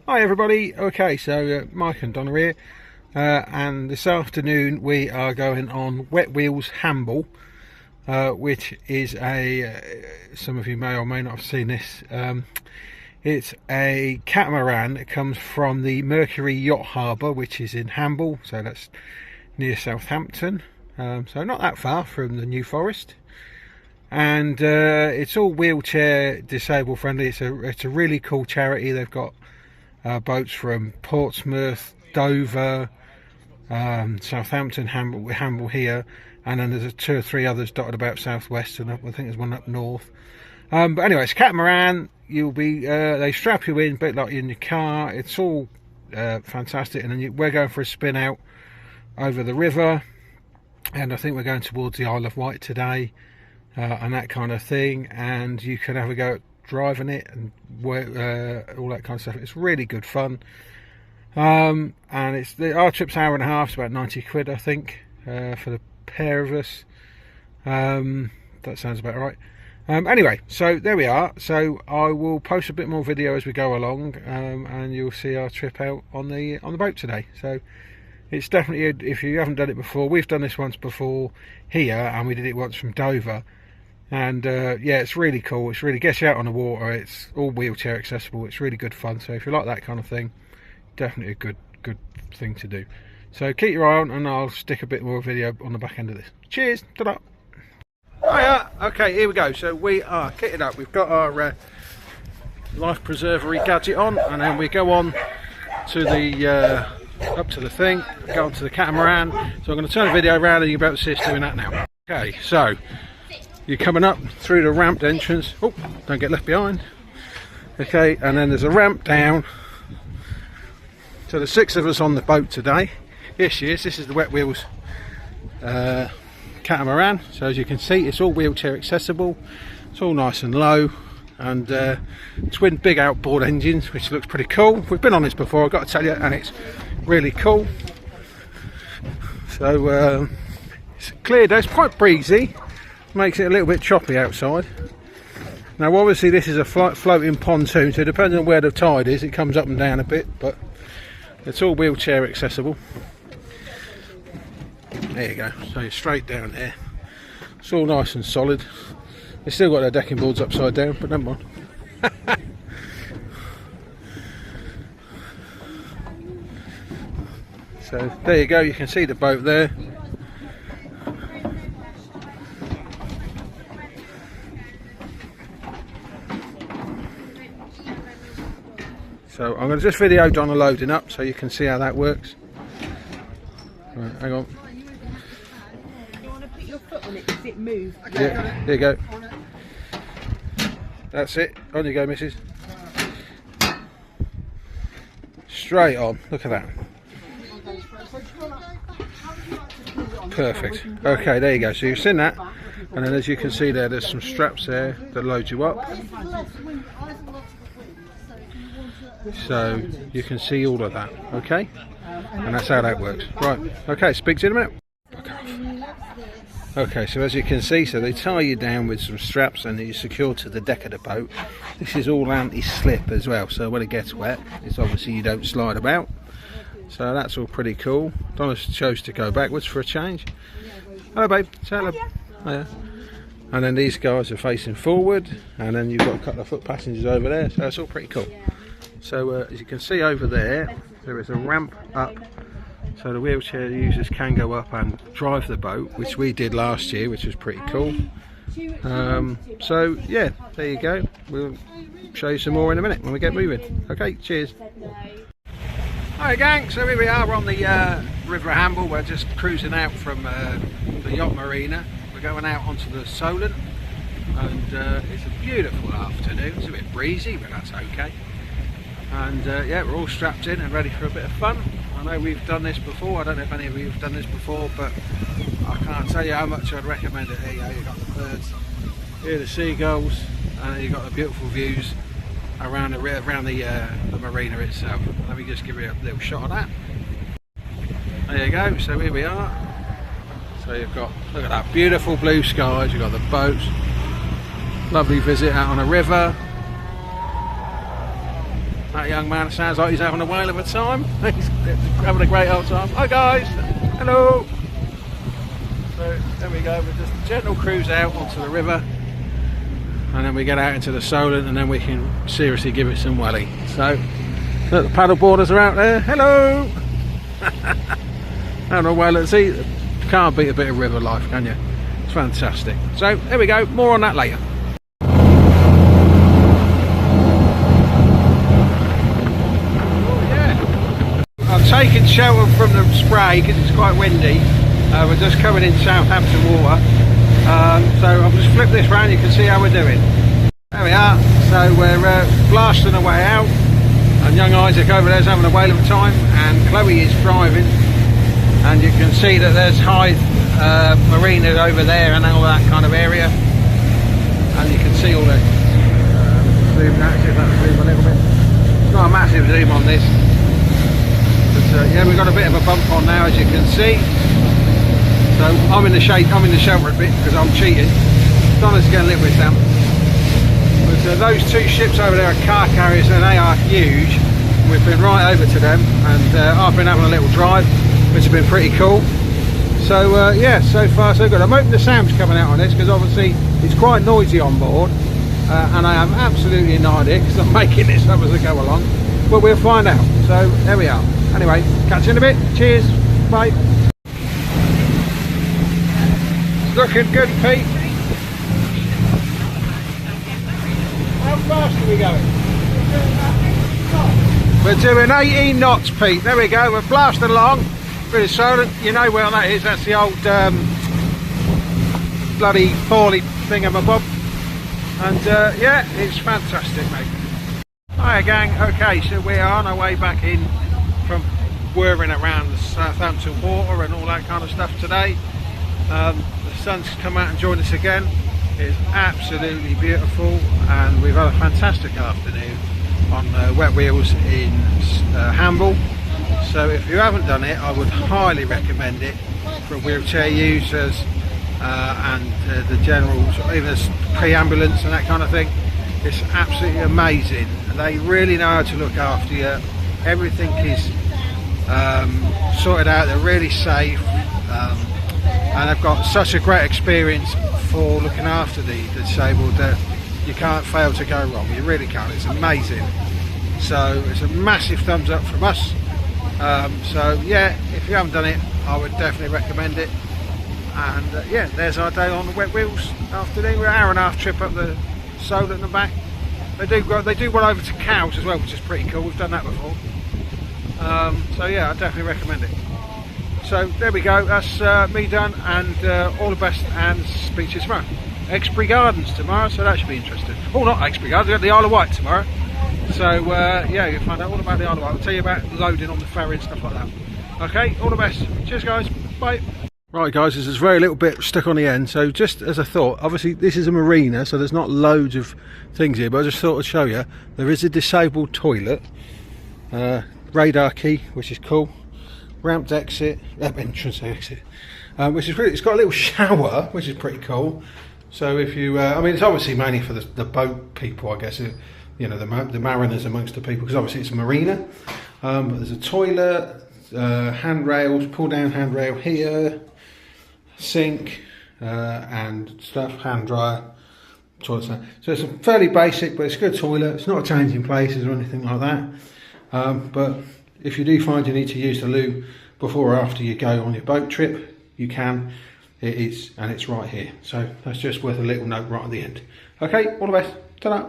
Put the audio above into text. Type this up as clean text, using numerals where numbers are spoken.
Hi everybody. Okay, so Mike and Donna here, and this afternoon we are going on WetWheels Hamble, which is some of you may or may not have seen this. It's a catamaran. It comes from the Mercury Yacht Harbour, which is in Hamble, so that's near Southampton, so not that far from the New Forest. And it's all wheelchair disabled friendly. It's a really cool charity. They've got boats from Portsmouth, Dover, Southampton, Hamble here, and then there's 2 or 3 others dotted about southwest, and I think there's one up north. But anyway, it's catamaran. You'll be they strap you in a bit like in your car. It's all fantastic, and then we're going for a spin out over the river, and I think we're going towards the Isle of Wight today, and that kind of thing. And you can have a go at driving it and all that kind of stuff. It's really good fun, and our trip's hour and a half. It's about 90 quid, I think, for the pair of us. That sounds about right. Anyway, so there we are. So I will post a bit more video as we go along, and you'll see our trip out on the boat today. So it's definitely, if you haven't done it before, we've done this once before here, and we did it once from Dover. And yeah, it's really cool. It's really gets you out on the water. It's all wheelchair accessible. It's really good fun. So if you like that kind of thing, definitely a good thing to do. So keep your eye on, and I'll stick a bit more video on the back end of this. Cheers. Ta-da. Hiya. Okay, here we go. So we are kitted up. We've got our life preservery gadget on, and then we go on to the up to the thing, go onto the catamaran. So I'm going to turn the video around, and you'll be able to see us doing that now. Okay, so you're coming up through the ramped entrance. Oh, don't get left behind. Okay, and then there's a ramp down. So there's 6 of us on the boat today. Here she is. This is the WetWheels catamaran. So as you can see, it's all wheelchair accessible. It's all nice and low, and twin big outboard engines, which looks pretty cool. We've been on this before, I've got to tell you, and it's really cool. So it's a clear day. It's quite breezy. Makes it a little bit choppy outside. Now obviously this is a floating pontoon, so depending on where the tide is, it comes up and down a bit, but it's all wheelchair accessible. There you go, so you're straight down there. It's all nice and solid. They've still got their decking boards upside down, but never mind. So there you go, you can see the boat there. So I'm going to just video Donna loading up so you can see how that works. Right, hang on. You want to put your foot on it because it moves. Yeah, there you go. That's it. On you go, missus. Straight on. Look at that. Perfect. Okay, there you go. So you've seen that. And then as you can see there's some straps there that load you up. So you can see all of that, okay? And that's how that works. Right, okay, speak to you in a minute. Okay, so as you can see, so they tie you down with some straps and you're secured to the deck of the boat. This is all anti-slip as well, so when it gets wet, it's obviously you don't slide about. So that's all pretty cool. Donna chose to go backwards for a change. Hello babe, say hello. Hiya. And then these guys are facing forward, and then you've got a couple of foot passengers over there, so it's all pretty cool. So as you can see over there is a ramp up, so the wheelchair users can go up and drive the boat, which we did last year, which was pretty cool. So yeah, there you go. We'll show you some more in a minute when we get moving. Okay, cheers. Hi gang, so here we are on the River Hamble. We're just cruising out from the yacht marina. We're going out onto the Solent, and it's a beautiful afternoon. It's a bit breezy, but that's okay. And yeah, we're all strapped in and ready for a bit of fun. I know we've done this before. I don't know if any of you have done this before, but I can't tell you how much I'd recommend it. Here you go, you've got the birds, here the seagulls, and then you've got the beautiful views around the marina itself. Let me just give you a little shot of that. There you go, so here we are. So you've got, look at that, beautiful blue skies, you've got the boats, lovely visit out on a river. That young man sounds like he's having a whale of a time. He's having a great old time. Hi guys, hello. So there we go, we're just a gentle cruise out onto the river, and then we get out into the Solent, and then we can seriously give it some welly. So look, the paddle boarders are out there. Hello. Having a whale at sea. Can't beat a bit of river life, can you? It's fantastic. So there we go, more on that later. Taking shelter from the spray because it's quite windy. We're just coming in Southampton water, so I'll just flip this round, you can see how we're doing. There we are. So we're blasting away out, and young Isaac over there's having a whale of a time, and Chloe is driving, and you can see that there's Hythe marinas over there and all that kind of area, and you can see all the zoom that, see if that'll zoom a little bit. It's not a massive zoom on this. Yeah, we've got a bit of a bump on now, as you can see. So I'm in the shade, I'm in the shelter a bit because I'm cheating. Donna's getting a little bit damp. But those two ships over there are car carriers, and they are huge. We've been right over to them, and I've been having a little drive, which has been pretty cool. So yeah, so far so good. I'm hoping the sound's coming out on this because obviously it's quite noisy on board, and I have absolutely no idea because I'm making this up as I go along. But we'll find out. So there we are. Anyway, catch you in a bit. Cheers. Bye. It's looking good, Pete. How fast are we going? We're doing 18 knots, Pete. There we go. We're blasting along. Really Solent. You know where that is. That's the old bloody Paulie thingamabob. And yeah, it's fantastic, mate. Hiya gang, okay, so we are on our way back in from whirring around the Southampton water and all that kind of stuff today. The sun's come out and joined us again. It's absolutely beautiful, and we've had a fantastic afternoon on WetWheels in Hamble. So if you haven't done it, I would highly recommend it for wheelchair users and the generals, even pre-ambulance and that kind of thing. It's absolutely amazing. They really know how to look after you. Everything is sorted out. They're really safe, and they've got such a great experience for looking after the disabled that you can't fail to go wrong. You really can't. It's amazing. So it's a massive thumbs up from us. So yeah, if you haven't done it, I would definitely recommend it. And yeah, there's our day on the WetWheels afternoon. We're an hour and a half trip up the Solent and back. They do one over to Cows as well, which is pretty cool. We've done that before. So yeah, I definitely recommend it. So there we go. That's me done, and all the best, and speak to you tomorrow. Exbury Gardens tomorrow, so that should be interesting. Oh, not Exbury Gardens. We've got the Isle of Wight tomorrow. So yeah, you'll find out all about the Isle of Wight. I'll tell you about loading on the ferry and stuff like that. Okay, all the best. Cheers, guys. Bye. Right guys, there's very little bit stuck on the end, so just as a thought, obviously this is a marina, so there's not loads of things here, but I just thought I'd show you, there is a disabled toilet, radar key, which is cool, ramped exit, entrance exit, which is really, it's got a little shower, which is pretty cool. So if you, I mean, it's obviously mainly for the boat people, I guess, you know, the mariners amongst the people, because obviously it's a marina, but there's a toilet, handrails, pull down handrail here, sink and stuff, hand dryer, toilet stand. So it's a fairly basic, but it's a good toilet. It's not a changing places or anything like that. But if you do find you need to use the loo before or after you go on your boat trip, you can. It is, and it's right here. So that's just worth a little note right at the end. Okay, all the best. Ta-da.